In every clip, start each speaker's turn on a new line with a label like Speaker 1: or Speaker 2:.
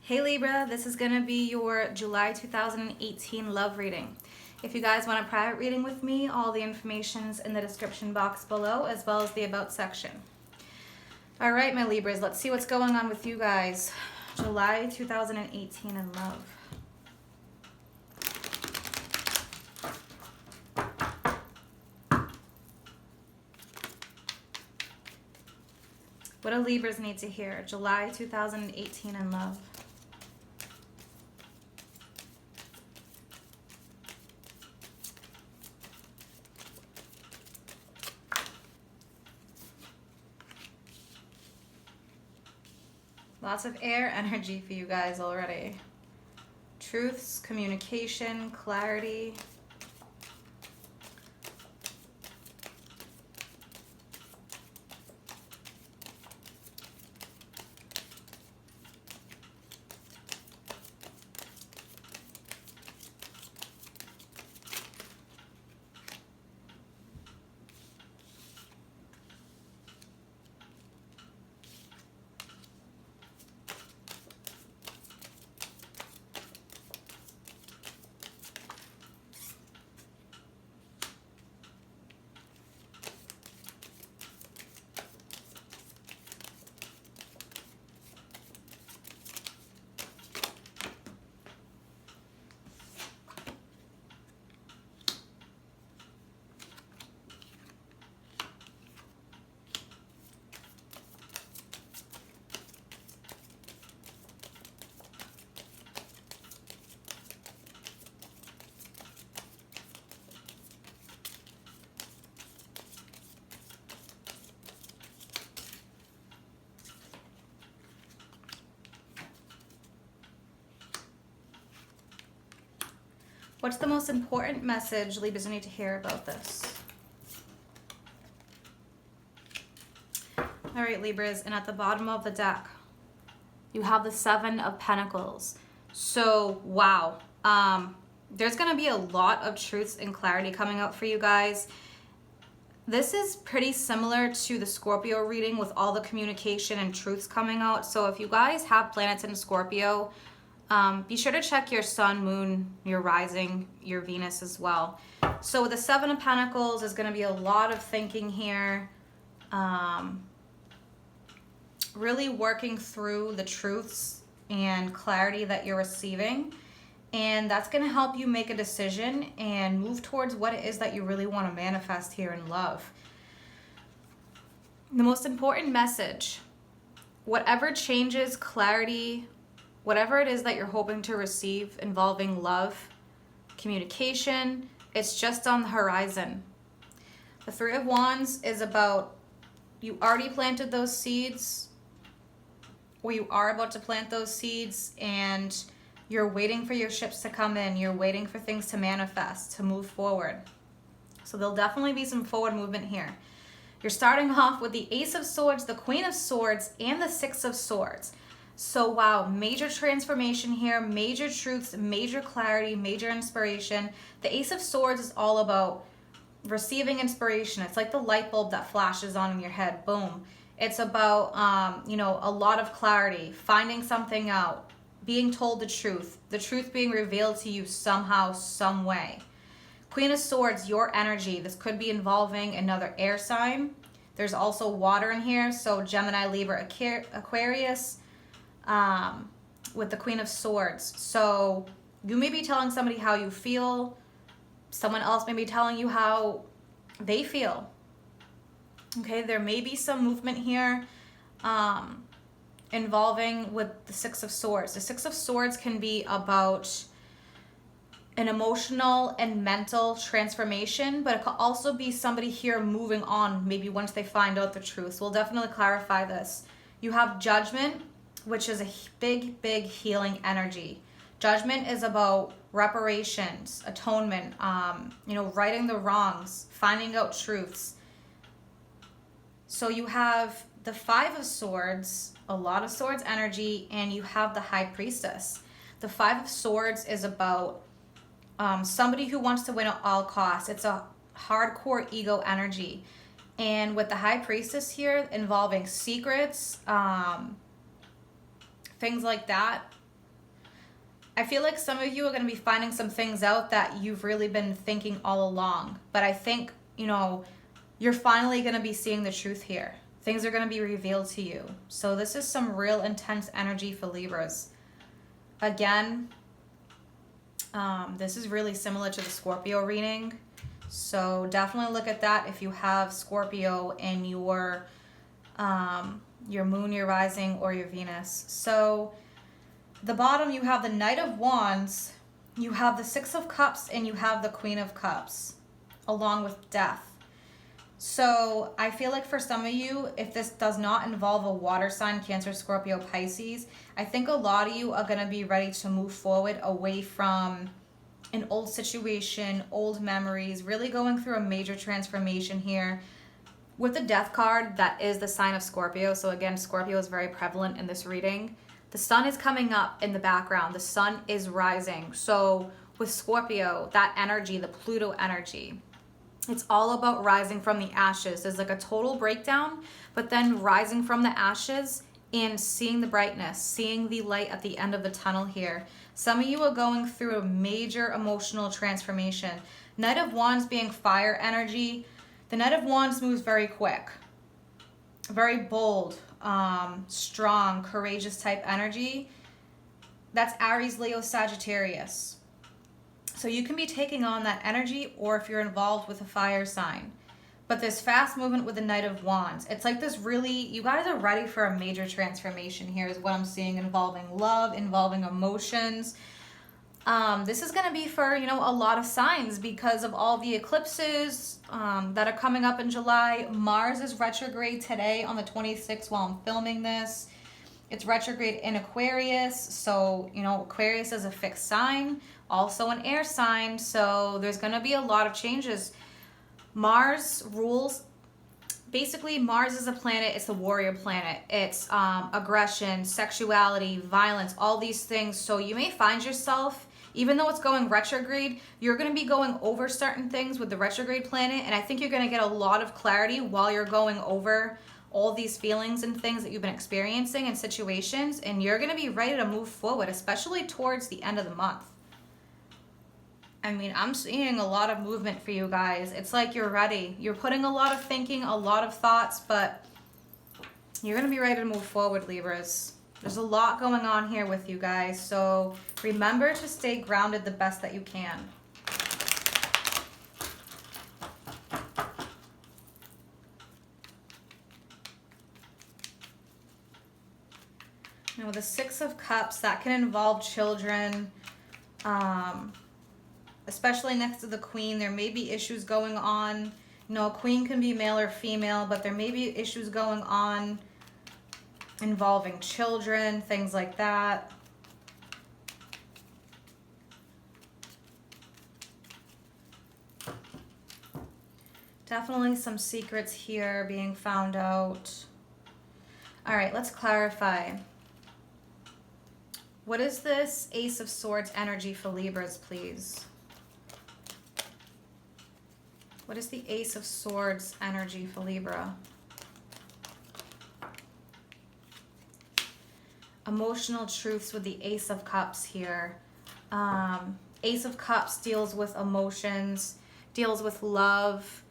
Speaker 1: Hey Libra, this is going to be your July 2018 love reading. If you guys want a private reading with me, all the information's in the description box below, as well as the About section. All right, my Libras, let's see what's going on with you guys. July 2018 in love. What do Libras need to hear? July 2018 in love. Lots of air energy for you guys already. Truths, communication, clarity. What's the most important message Libras need to hear about this? All right, Libras, and at the bottom of the deck, you have the Seven of Pentacles. So, wow. There's going to be a lot of truths and clarity coming out for you guys. This is pretty similar to the Scorpio reading with all the communication and truths coming out. So if you guys have planets in Scorpio, be sure to check your sun, moon, your rising, your Venus as well. So with the Seven of Pentacles, there's going to be a lot of thinking here. Really working through the truths and clarity that you're receiving. And that's going to help you make a decision and move towards what it is that you really want to manifest here in love. The most important message, whatever changes, clarity, whatever it is that you're hoping to receive involving love, communication, it's just on the horizon. The Three of Wands is about you already planted those seeds, or you are about to plant those seeds, and you're waiting for your ships to come in. You're waiting for things to manifest, to move forward. So there'll definitely be some forward movement here. You're starting off with the Ace of Swords, the Queen of Swords, and the Six of Swords. So wow, major transformation here, major truths, major clarity, major inspiration. The Ace of Swords is all about receiving inspiration. It's like the light bulb that flashes on in your head, boom. It's about, a lot of clarity, finding something out, being told the truth being revealed to you somehow, some way. Queen of Swords, your energy. This could be involving another air sign. There's also water in here, so Gemini, Libra, Aquarius, with the Queen of Swords. So you may be telling somebody how you feel. Someone else may be telling you how they feel. Okay, there may be some movement here involving with the Six of Swords. The Six of Swords can be about an emotional and mental transformation, but it could also be somebody here moving on, maybe once they find out the truth. So we'll definitely clarify this. You have Judgment, which is a big, big healing energy. Judgment is about reparations, atonement, righting the wrongs, finding out truths. So you have the Five of Swords, a lot of swords energy, and you have the High Priestess. The Five of Swords is about somebody who wants to win at all costs. It's a hardcore ego energy. And with the High Priestess here involving secrets, things like that, I feel like some of you are going to be finding some things out that you've really been thinking all along. But I think, you know, you're finally going to be seeing the truth here. Things are going to be revealed to you. So this is some real intense energy for Libras. Again, this is really similar to the Scorpio reading. So definitely look at that if you have Scorpio in your moon, your rising, or your Venus. So the bottom, you have the Knight of Wands, you have the Six of Cups, and you have the Queen of Cups, along with Death. So I feel like for some of you, if this does not involve a water sign, Cancer, Scorpio, Pisces, I think a lot of you are going to be ready to move forward away from an old situation, old memories, really going through a major transformation here. With the Death card, that is the sign of Scorpio. So again, Scorpio is very prevalent in this reading. The sun is coming up in the background. The sun is rising. So with Scorpio, that energy, the Pluto energy, it's all about rising from the ashes. There's like a total breakdown, but then rising from the ashes and seeing the brightness, seeing the light at the end of the tunnel here. Some of you are going through a major emotional transformation. Knight of Wands being fire energy. The Knight of Wands moves very quick, very bold, strong, courageous type energy. That's Aries, Leo, Sagittarius. So you can be taking on that energy, or if you're involved with a fire sign. But this fast movement with the Knight of Wands, it's like this really, you guys are ready for a major transformation here is what I'm seeing, involving love, involving emotions. This is going to be for, you know, a lot of signs because of all the eclipses that are coming up in July. Mars is retrograde today on the 26th while I'm filming this. It's retrograde in Aquarius. So, you know, Aquarius is a fixed sign, also an air sign. So there's going to be a lot of changes. Mars rules. Basically, Mars is a planet. It's the warrior planet. It's aggression, sexuality, violence, all these things. So you may find yourself, even though it's going retrograde, you're going to be going over certain things with the retrograde planet. And I think you're going to get a lot of clarity while you're going over all these feelings and things that you've been experiencing in situations. And you're going to be ready to move forward, especially towards the end of the month. I mean, I'm seeing a lot of movement for you guys. It's like you're ready. You're putting a lot of thinking, a lot of thoughts, but you're going to be ready to move forward, Libras. There's a lot going on here with you guys. So remember to stay grounded the best that you can. Now with the Six of Cups, that can involve children, especially next to the Queen. There may be issues going on. You know, Queen can be male or female, but there may be issues going on involving children, things like that. Definitely some secrets here being found out. All right, let's clarify. What is this Ace of Swords energy for Libras, please? What is the Ace of Swords energy for Libra? Emotional truths with the Ace of Cups here. Ace of Cups deals with emotions, deals with love.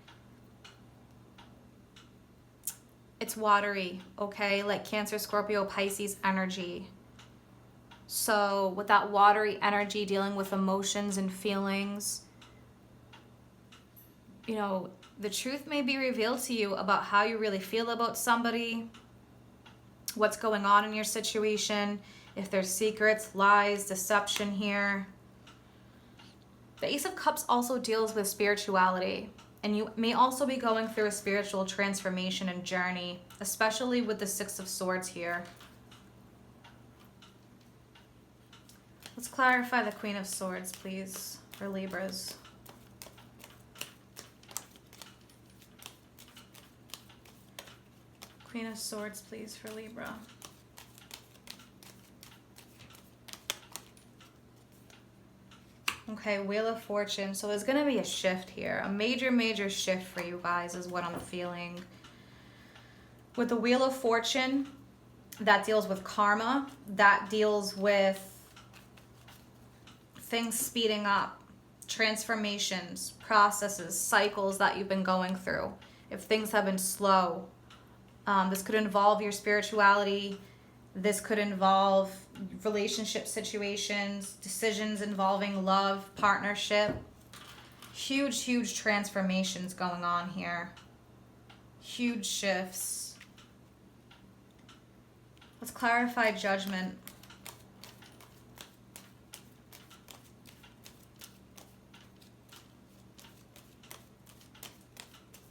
Speaker 1: It's watery, okay? Like Cancer, Scorpio, Pisces energy. So with that watery energy, dealing with emotions and feelings, you know, the truth may be revealed to you about how you really feel about somebody, what's going on in your situation, if there's secrets, lies, deception here. The Ace of Cups also deals with spirituality, and you may also be going through a spiritual transformation and journey, especially with the Six of Swords here. Let's clarify the Queen of Swords, please, for Libras. Queen of Swords, please, for Libra. Okay, Wheel of Fortune. So there's going to be a shift here. A major, major shift for you guys is what I'm feeling. With the Wheel of Fortune, that deals with karma. That deals with things speeding up, transformations, processes, cycles that you've been going through. If things have been slow, this could involve your spirituality. This could involve relationship situations, decisions involving love, partnership. Huge, huge transformations going on here. Huge shifts. Let's clarify judgment.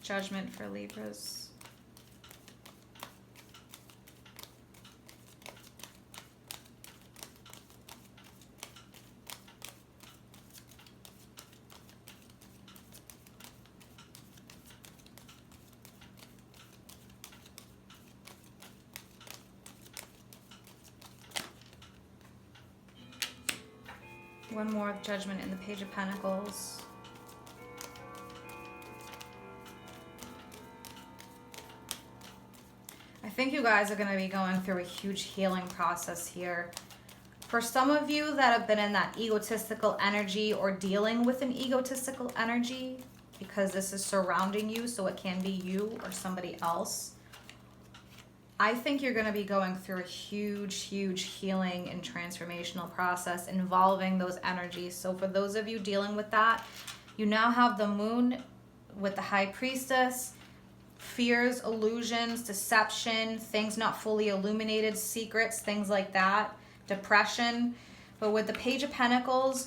Speaker 1: Judgment for Libras. One more judgment in the Page of Pentacles. I think you guys are going to be going through a huge healing process here. For some of you that have been in that egotistical energy or dealing with an egotistical energy, because this is surrounding you, so it can be you or somebody else, I think you're going to be going through a huge, huge healing and transformational process involving those energies. So for those of you dealing with that, you now have the moon with the High Priestess, fears, illusions, deception, things not fully illuminated, secrets, things like that, depression. But with the Page of Pentacles,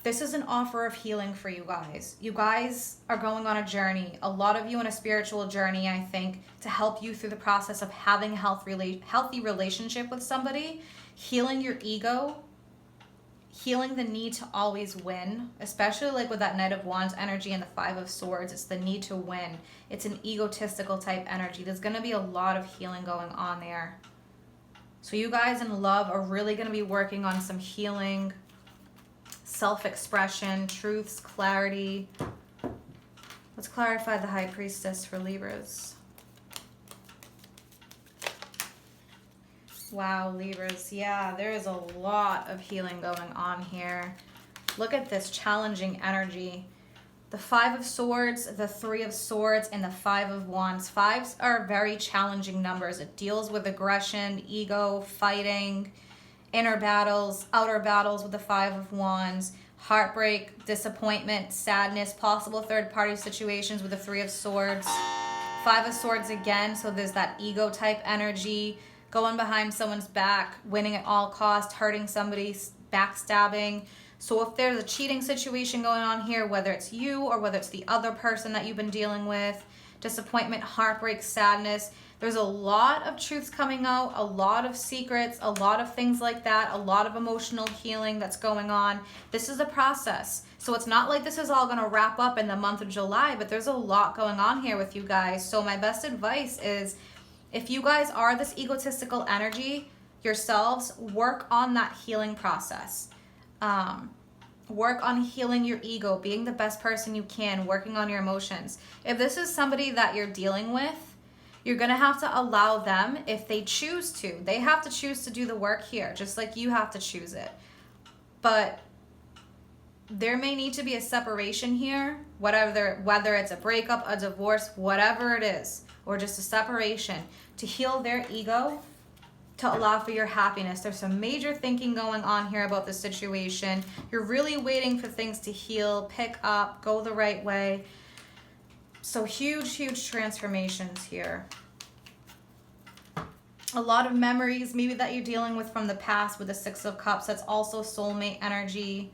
Speaker 1: this is an offer of healing for you guys. You guys are going on a journey, a lot of you on a spiritual journey, I think, to help you through the process of having a healthy relationship with somebody, healing your ego, healing the need to always win, especially like with that Knight of Wands energy and the Five of Swords. It's the need to win. It's an egotistical type energy. There's going to be a lot of healing going on there. So you guys in love are really going to be working on some healing, self-expression, truths, clarity. Let's clarify the High Priestess for Libras. Wow, Libras. Yeah, there is a lot of healing going on here. Look at this challenging energy. The Five of Swords, the Three of Swords, and the Five of Wands. Fives are very challenging numbers. It deals with aggression, ego, fighting, inner battles, outer battles with the Five of Wands, heartbreak, disappointment, sadness, possible third-party situations with the Three of Swords. Five of Swords again, so there's that ego type energy, going behind someone's back, winning at all costs, hurting somebody, backstabbing. So if there's a cheating situation going on here, whether it's you or whether it's the other person that you've been dealing with, disappointment, heartbreak, sadness, there's a lot of truths coming out, a lot of secrets, a lot of things like that, a lot of emotional healing that's going on. This is a process. So it's not like this is all going to wrap up in the month of July, but there's a lot going on here with you guys. So my best advice is, if you guys are this egotistical energy yourselves, work on that healing process. Work on healing your ego, being the best person you can, working on your emotions. If this is somebody that you're dealing with, you're going to have to allow them, if they choose to. They have to choose to do the work here, just like you have to choose it. But there may need to be a separation here, whether it's a breakup, a divorce, whatever it is, or just a separation, to heal their ego, to allow for your happiness. There's some major thinking going on here about the situation. You're really waiting for things to heal, pick up, go the right way. So huge, huge transformations here. A lot of memories maybe that you're dealing with from the past with the Six of Cups. That's also soulmate energy.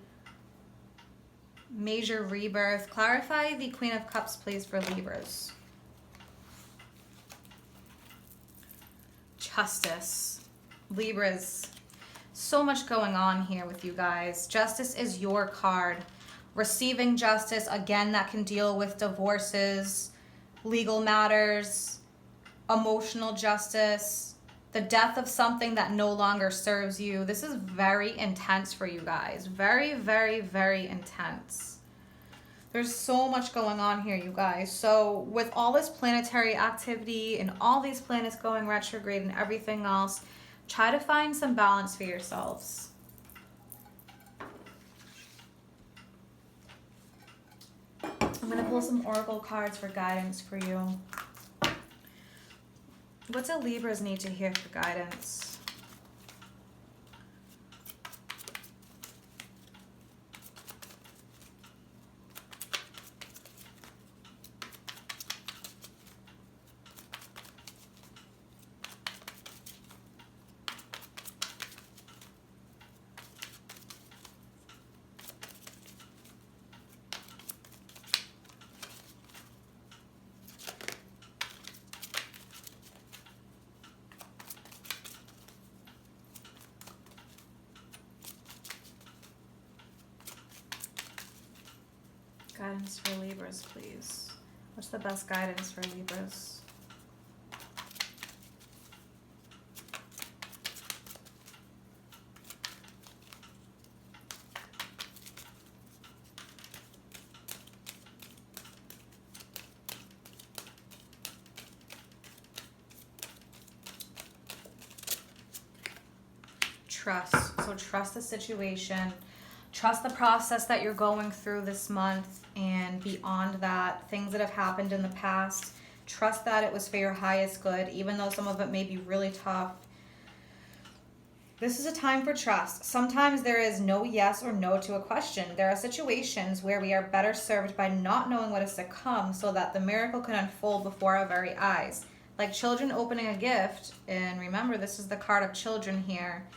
Speaker 1: Major rebirth. Clarify the Queen of Cups, please, for Libras. Justice. Libras. So much going on here with you guys. Justice is your card. Receiving justice, again, that can deal with divorces, legal matters, emotional justice, the death of something that no longer serves you. This is very intense for you guys. Very, very, very intense. There's so much going on here, you guys. So with all this planetary activity and all these planets going retrograde and everything else, try to find some balance for yourselves. I'm going to pull some oracle cards for guidance for you. What do Libras need to hear for guidance? Guidance for Libras, please. What's the best guidance for Libras? Trust. So trust the situation. Trust the process that you're going through this month and beyond that, things that have happened in the past. Trust that it was for your highest good, even though some of it may be really tough. This is a time for trust. Sometimes there is no yes or no to a question. There are situations where we are better served by not knowing what is to come so that the miracle can unfold before our very eyes. Like children opening a gift, and remember, this is the card of children here.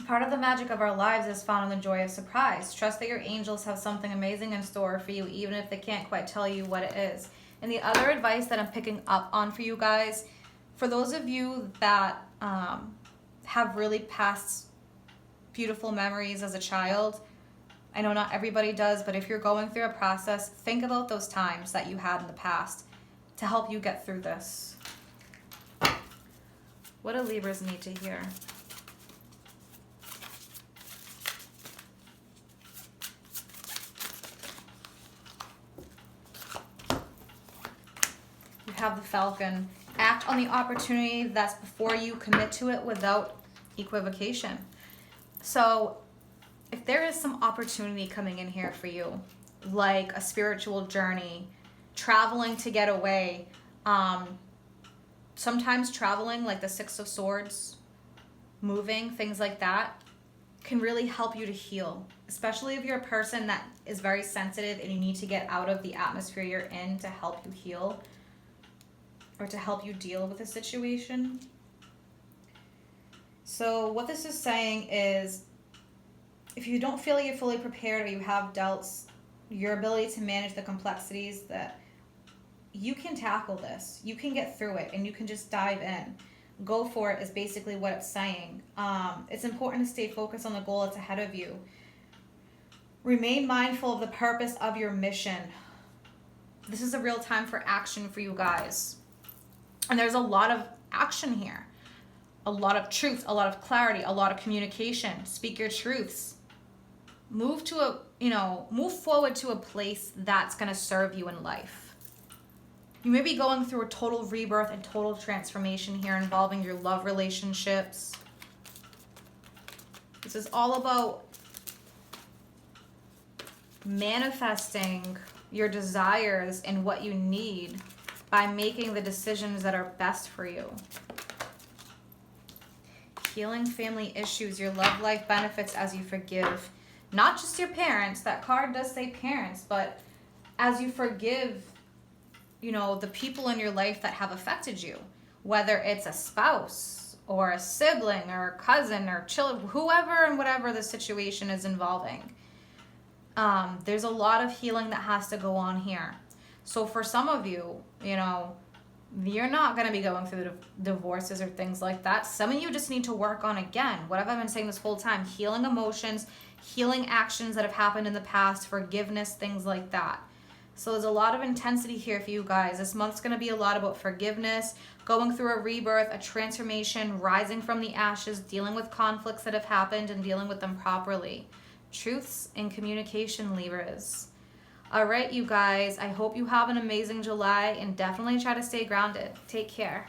Speaker 1: Part of the magic of our lives is found in the joy of surprise. Trust that your angels have something amazing in store for you, even if they can't quite tell you what it is. And the other advice that I'm picking up on for you guys, for those of you that have really past beautiful memories as a child, I know not everybody does, but if you're going through a process, think about those times that you had in the past to help you get through this. What do Libras need to hear? Have the Falcon. Act on the opportunity that's before you. Commit to it without equivocation. So if there is some opportunity coming in here for you, like a spiritual journey, traveling to get away, sometimes traveling, like the Six of Swords, moving, things like that, can really help you to heal, especially if you're a person that is very sensitive and you need to get out of the atmosphere you're in to help you heal or to help you deal with a situation. So what this is saying is, if you don't feel you're fully prepared or you have doubts, your ability to manage the complexities, that you can tackle this, you can get through it, and you can just dive in. Go for it is basically what it's saying. It's important to stay focused on the goal that's ahead of you. Remain mindful of the purpose of your mission. This is a real time for action for you guys. And there's a lot of action here. A lot of truth, a lot of clarity, a lot of communication. Speak your truths. Move forward to a place that's going to serve you in life. You may be going through a total rebirth and total transformation here involving your love relationships. This is all about manifesting your desires and what you need by making the decisions that are best for you. Healing family issues, your love life benefits as you forgive. Not just your parents, that card does say parents, but as you forgive, the people in your life that have affected you, whether it's a spouse or a sibling or a cousin or children, whoever and whatever the situation is involving. There's a lot of healing that has to go on here. So for some of you, you're not going to be going through divorces or things like that. Some of you just need to work on, again, what have I been saying this whole time? Healing emotions, healing actions that have happened in the past, forgiveness, things like that. So there's a lot of intensity here for you guys. This month's going to be a lot about forgiveness, going through a rebirth, a transformation, rising from the ashes, dealing with conflicts that have happened and dealing with them properly. Truths and communication, Libras. All right, you guys, I hope you have an amazing July and definitely try to stay grounded. Take care.